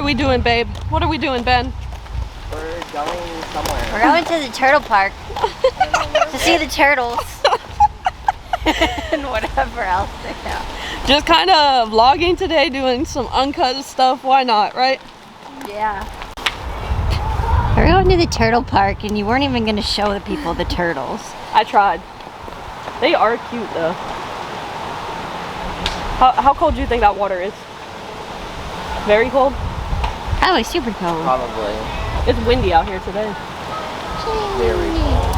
are we doing, babe? What are we doing, Ben? We're going somewhere. We're going to the turtle park to see the turtles and whatever else they have. Just kind of vlogging today, doing some uncut stuff. Why not, right? Yeah. We're going to the turtle park, and you weren't even going to show the people the turtles. I tried. They are cute, though. How cold do you think that water is? Very cold? Probably super cold. Probably. It's windy out here today. Very cold.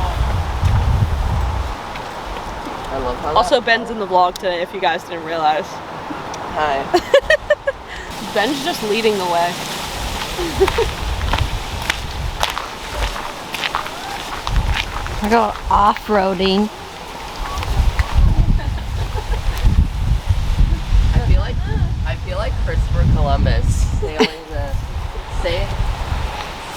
I love how Also, Ben's in the vlog today, if you guys didn't realize. Hi. Ben's just leading the way. We're going off-roading. I feel like Christopher Columbus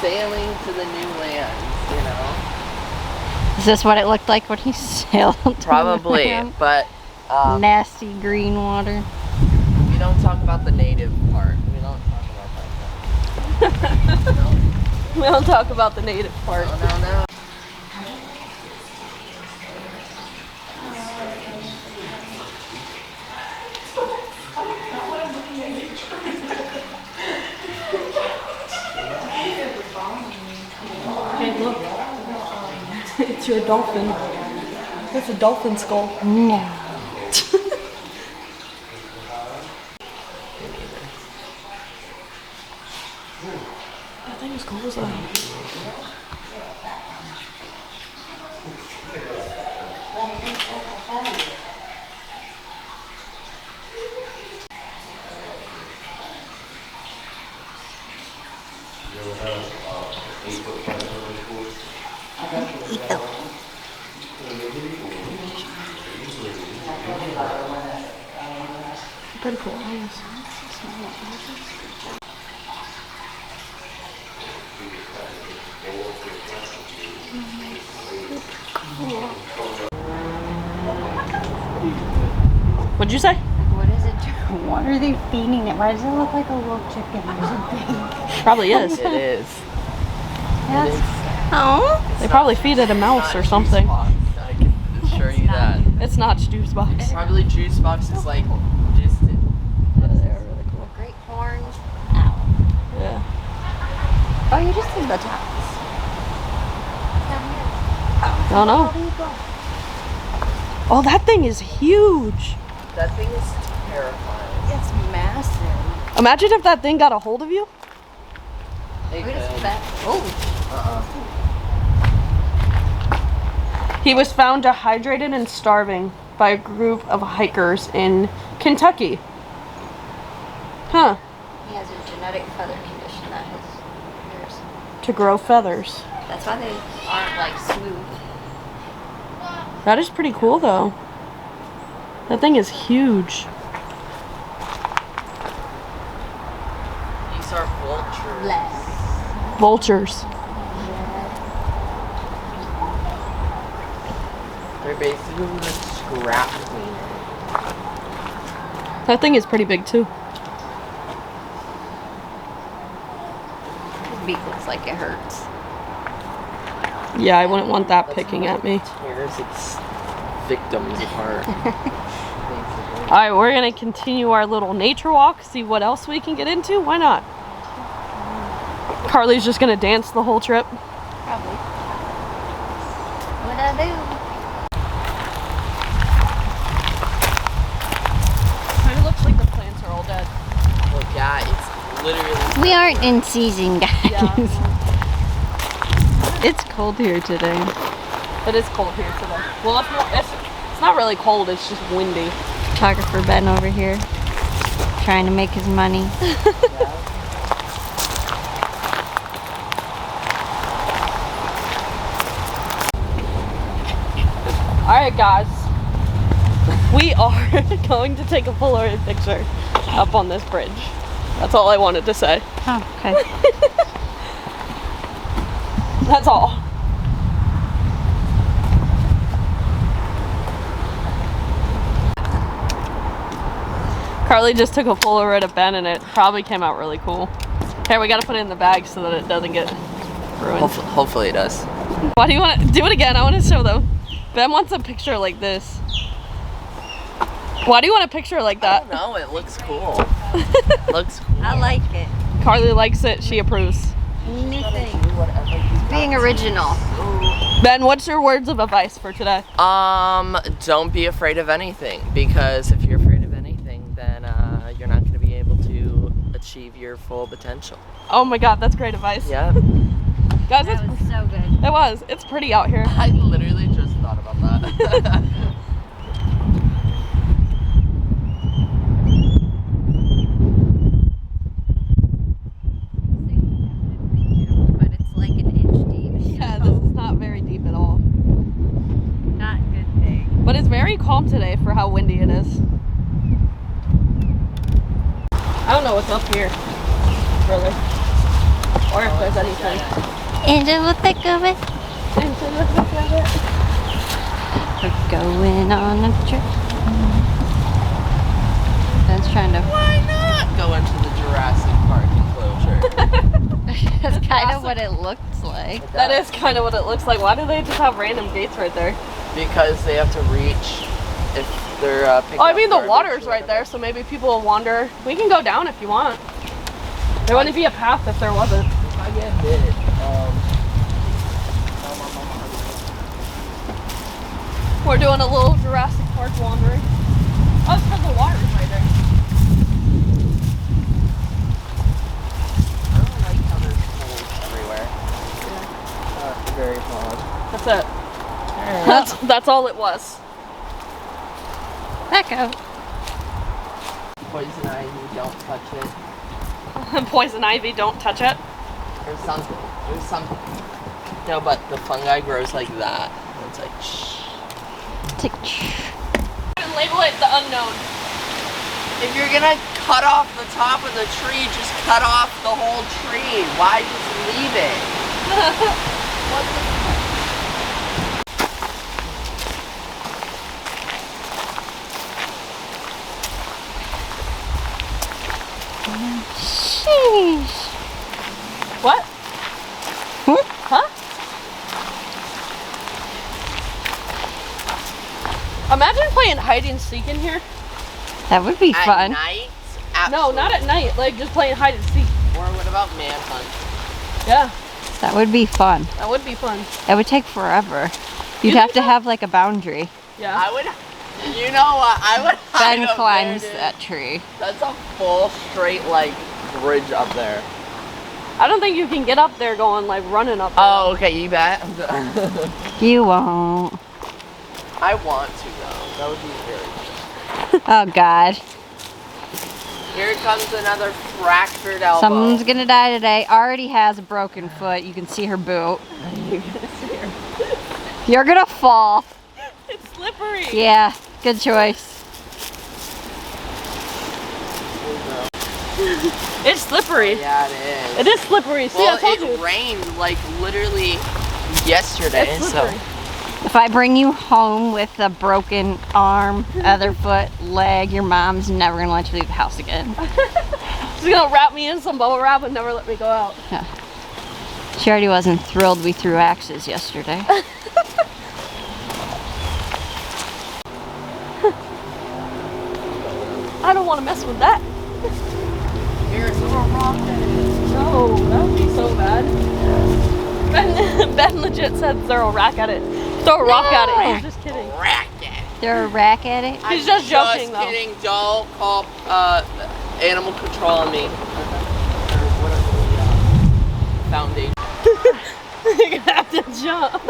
sailing to the new lands, you know? Is this what it looked like when he sailed? Probably, but nasty green water. we don't talk about the native part. We don't talk about that. No, We don't talk about the native part. no. Hey, look. It's your dolphin. That's a dolphin skull. No. That thing is cool as hell. Pretty cool. What'd you say? What is it? What are they feeding it? Why does it look like a little chicken or something? Probably is. It is. Yes. Oh. They probably feed it a mouse or something. I can assure you that. It's not juice box. Probably juice box is like distant. They're really cool. Great horn. Ow. Yeah. Oh, you just need the tops. I don't know. Oh, that thing is huge. That thing is terrifying. It's massive. Imagine if that thing got a hold of you. It Look at could. that. Oh. He was found dehydrated and starving by a group of hikers in Kentucky. Huh. He has a genetic feather condition that his ears. To grow feathers. That's why they aren't like smooth. That is pretty cool though. That thing is huge. These are vultures. Bless. Vultures. They're basically the scrap cleaner. That thing is pretty big too. His beak looks like it hurts. Yeah, I wouldn't want that picking at me. Tears its victims apart. Basically. Alright, we're gonna continue our little nature walk, see what else we can get into. Why not? Carly's just gonna dance the whole trip. Probably. What I do? Kinda looks like the plants are all dead. Well, yeah, it's literally. We aren't in season, guys. Yeah. It's cold here today. It is cold here today. Well, it's not really cold, it's just windy. Photographer Ben over here, trying to make his money. Alright guys, we are going to take a Polaroid picture up on this bridge. That's all I wanted to say. Oh, okay. That's all. Carly just took a Polaroid of Ben and it probably came out really cool. Here, we gotta put it in the bag so that it doesn't get ruined. Hopefully it does. Why do you want to do it again? I want to show them. Ben wants a picture like this. Why do you want a picture like that? I don't know. It looks cool. Looks cool. I like it. Carly likes it. She approves. New thing. Being original. Ben, what's your words of advice for today? Don't be afraid of anything, because if you're afraid of anything, then you're not going to be able to achieve your full potential. Oh my God, that's great advice. Yeah. Guys, That was so good. it was. It's pretty out here. I literally just thought about that. But it's like an inch deep. Yeah, this is not very deep at all. Not good thing. But it's very calm today for how windy it is. I don't know what's up here, really. Or if there's anything. Into the thick of it. We're going on a trip. Ben's trying to. Why not go into the Jurassic Park enclosure? That's kind of what it looks like. That is kind of what it looks like. Why do they just have random gates right there? Because they have to reach if they're picking Oh, I up mean, the garbage water's or right whatever. there, so maybe people will wander. We can go down if you want. There wouldn't be a path if there wasn't. If I get hit, We're doing a little Jurassic Park wandering. Oh, it's because the water's right there. I don't like how there's holes everywhere. Very hard. That's it. That's all it was. Echo. Poison ivy, don't touch it. Poison ivy, don't touch it. Or something. There's something. No, but the fungi grows like that. And it's like, shh. Label it the unknown. If you're gonna cut off the top of the tree, just cut off the whole tree. Why just leave it? What the Sheesh. What? Huh? Imagine playing hide and seek in here. That would be At fun. night? No, not at night. Like just playing hide and seek. Or what about manhunt? Yeah, That would be fun. that would be fun. It would take forever. You'd You have think to so? have like a boundary. Yeah. I would, you know what? I would hide Ben up climbs there, dude. that tree. That's a full straight like bridge up there. I don't think you can get up there going like running up there. Oh, okay, you bet. You won't. I want to though. That would be very good. Oh God. Here comes another fractured elbow. Someone's gonna die today. Already has a broken foot. You can see her boot. You're gonna fall. It's slippery. Yeah, good choice. It's slippery. Yeah, it is. It is slippery. See, Well, I told it you. rained like literally yesterday, It's so slippery. If I bring you home with a broken arm, other foot, leg, your mom's never gonna let you leave the house again. She's gonna wrap me in some bubble wrap and never let me go out. She already wasn't thrilled we threw axes yesterday. I don't want to mess with that. here's a rock. No, that would be so bad. Ben legit said throw a rock at it. Throw a rock at it. He's just kidding. Racket. Throw a rack at it. He's just joking, though. kidding. Don't call animal control on me. Or whatever the foundation. You're gonna have to jump.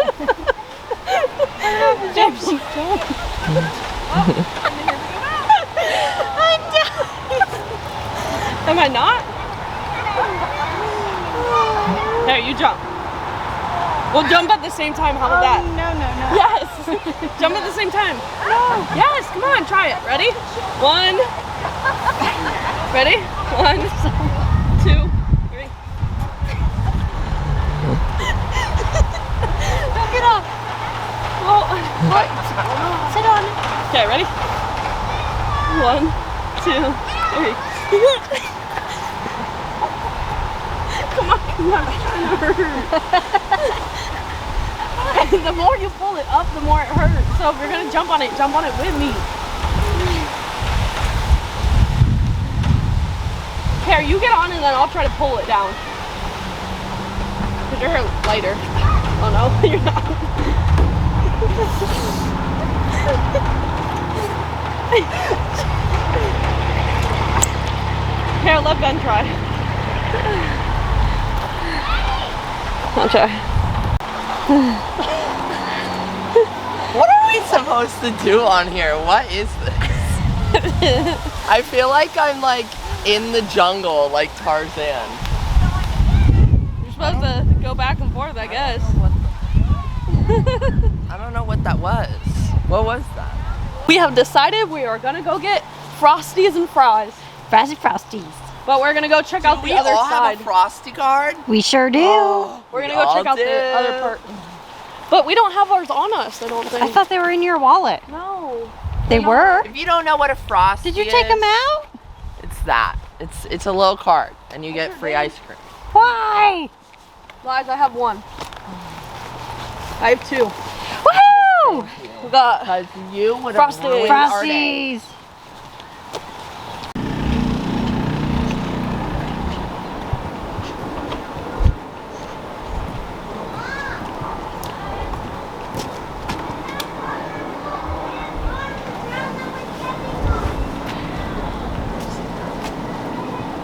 Jump. I'm down. Am I not? There, you jump. We'll jump at the same time. How about that? No. Yes. Jump at the same time. No. Yes. Come on. Try it. Ready? 1. Ready? 1, 2, 3. Don't get off. Well, what? Sit on. Okay. Ready? 1, 2, 3. And the more you pull it up, the more it hurts. So if you're gonna jump on it with me. Here, you get on and then I'll try to pull it down. Cause you're lighter. Oh no, you're not. Here, let Ben try. I'll try. What are we supposed to do on here? What is this? I feel like I'm like in the jungle, like Tarzan. You're supposed to go back and forth, I guess. I don't know what that was. What was that? We have decided we are gonna go get Frosties and fries. Frosties. But we're gonna go check out the other We all side. have a Frosty card? We sure do. Oh, We're gonna we go check all out the do. other part. But we don't have ours on us, I don't think. I thought they were in your wallet. No. They were? If you don't know what a Frosty Did you take them out? It's that. It's a little card, and you get free ice cream. Why? Lies, I have one. I have two. Woohoo! We got Because you would have Frosty. ruined our day. Frosties.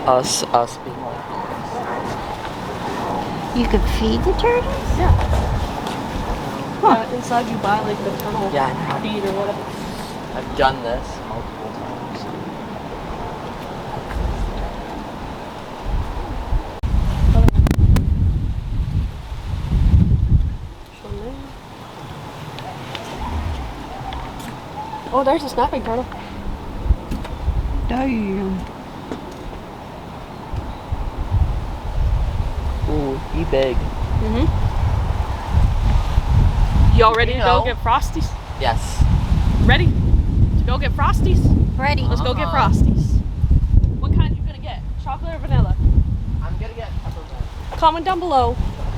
Us being like You could feed the turtles? Yeah. Inside you buy like the turtle Yeah, I know. feed or whatever. I've done this multiple times. Oh, there's a snapping turtle. Damn. Ooh, be big. Mm-hmm. Y'all ready to know. go get Frosties? Yes. Ready to go get Frosties? Ready. Let's go get Frosties. What kind you gonna get? Chocolate or vanilla? I'm gonna get peppermint. Comment down below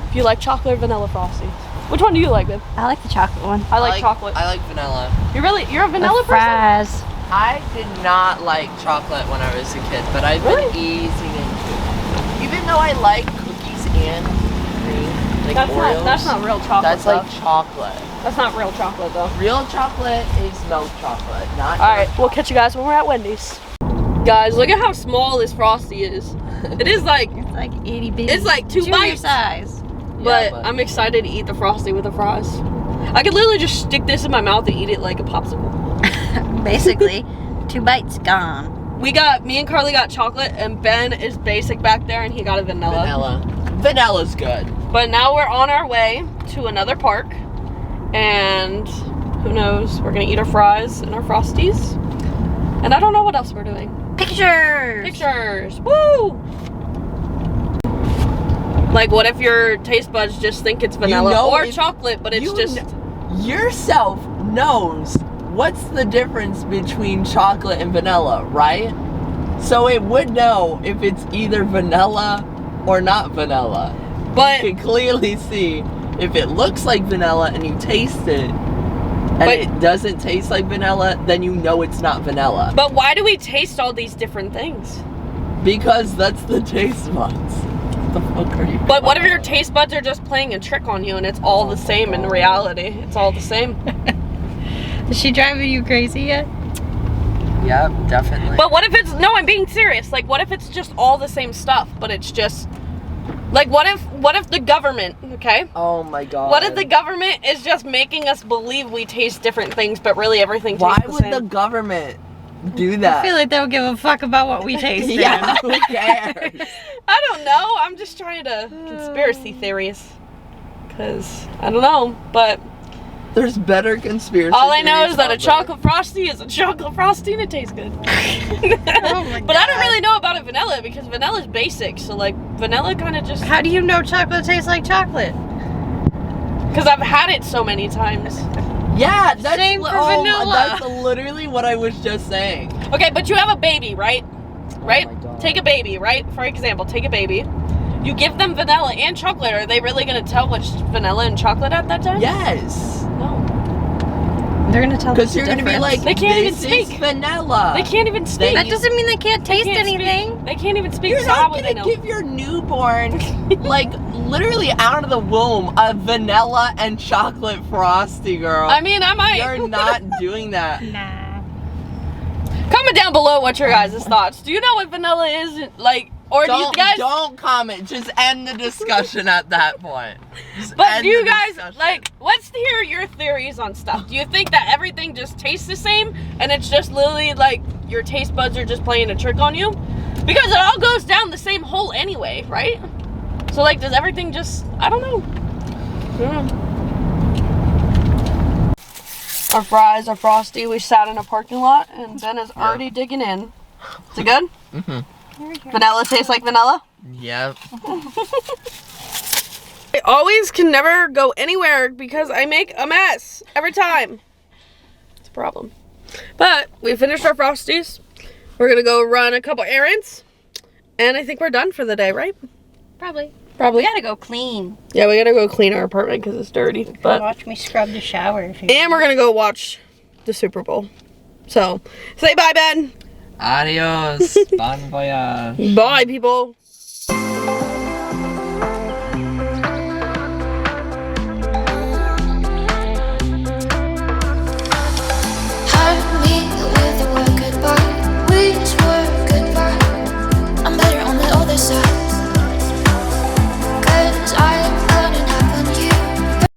if you like chocolate or vanilla Frosties. Which one do you like, babe? I like the chocolate one. I like chocolate. I like vanilla. You're a vanilla With person? fries. I did not like chocolate when I was a kid, but I've been easing into it. Even though I like cookies and cream, like Oreos. That's not real chocolate. That's though. like chocolate. That's not real chocolate though. Real chocolate is milk chocolate, not. Alright, we'll catch you guys when we're at Wendy's. Guys, look at how small this Frosty is. It is like, It's like itty bitty. it's like two Junior bites. size. But I'm excited to eat the Frosty with the fries. I could literally just stick this in my mouth and eat it like a popsicle. Basically, 2 bites gone. Me and Carly got chocolate, and Ben is basic back there, and he got a vanilla. Vanilla's good. But now we're on our way to another park, and who knows, we're gonna eat our fries and our Frosties. And I don't know what else we're doing. Pictures! Pictures! Woo! Like, what if your taste buds just think it's vanilla or chocolate, but it's just... Yourself knows what's the difference between chocolate and vanilla, right? So it would know if it's either vanilla or not vanilla. But You can clearly see if it looks like vanilla and you taste it and But- it doesn't taste like vanilla, then you know it's not vanilla. But why do we taste all these different things? Because that's the taste buds. What the fuck are you But what if your taste buds are just playing a trick on you and it's all the same in reality? It's all the same. Is she driving you crazy yet? Yep, definitely. But what if it's... No, I'm being serious. Like, what if it's just all the same stuff, but it's just... Like, what if the government, okay? Oh my god. What if the government is just making us believe we taste different things, but really everything tastes Why the would same? the government do that? I feel like they don't give a fuck about what we taste. Yeah, who cares? I don't know. I'm just trying to... Conspiracy theories. Because, I don't know, but... There's better conspiracy All I know theories is that a out there. chocolate Frosty is a chocolate Frosty and it tastes good. Oh my But I don't God. really know about a vanilla because vanilla's basic. So like vanilla kind of just... How do you know chocolate tastes like chocolate? Because I've had it so many times. Yeah, that's Same for vanilla. That's literally what I was just saying. Okay, but you have a baby, right? Right? Oh my God. Take a baby, right? For example, take a baby. You give them vanilla and chocolate. Are they really gonna tell which vanilla and chocolate at that time? Yes. No. They're gonna tell Because you're gonna be like, They can't even this speak. is vanilla. They can't even speak. That doesn't mean they can't taste They can't anything. speak. They can't even speak. You're so how not would they gonna know? give your newborn, like, literally out of the womb, a vanilla and chocolate frosty, girl. I mean, I might. You're not doing that. Nah. Comment down below what your guys' thoughts. Do you know what vanilla is? Like, or do you guys? Don't comment. Just end the discussion at that point. Just But end do you the guys discussion. like? Let's hear your theories on stuff. Do you think that everything just tastes the same, and it's just literally like your taste buds are just playing a trick on you? Because it all goes down the same hole anyway, right? So like, does everything just? I don't know. Our fries are frosty. We sat in a parking lot, and Ben is already digging in. Is it good? Mhm. Vanilla tastes like vanilla. Yep. I always can never go anywhere because I make a mess every time. It's a problem. But we finished our frosties. We're gonna go run a couple errands, and I think we're done for the day, right? Probably. Probably. We gotta go clean. Yeah, we gotta go clean our apartment because it's dirty. But Watch me scrub the shower. If you and we're gonna go watch the Super Bowl. So say bye, Ben. Adios. Bon voyage. Bye, people.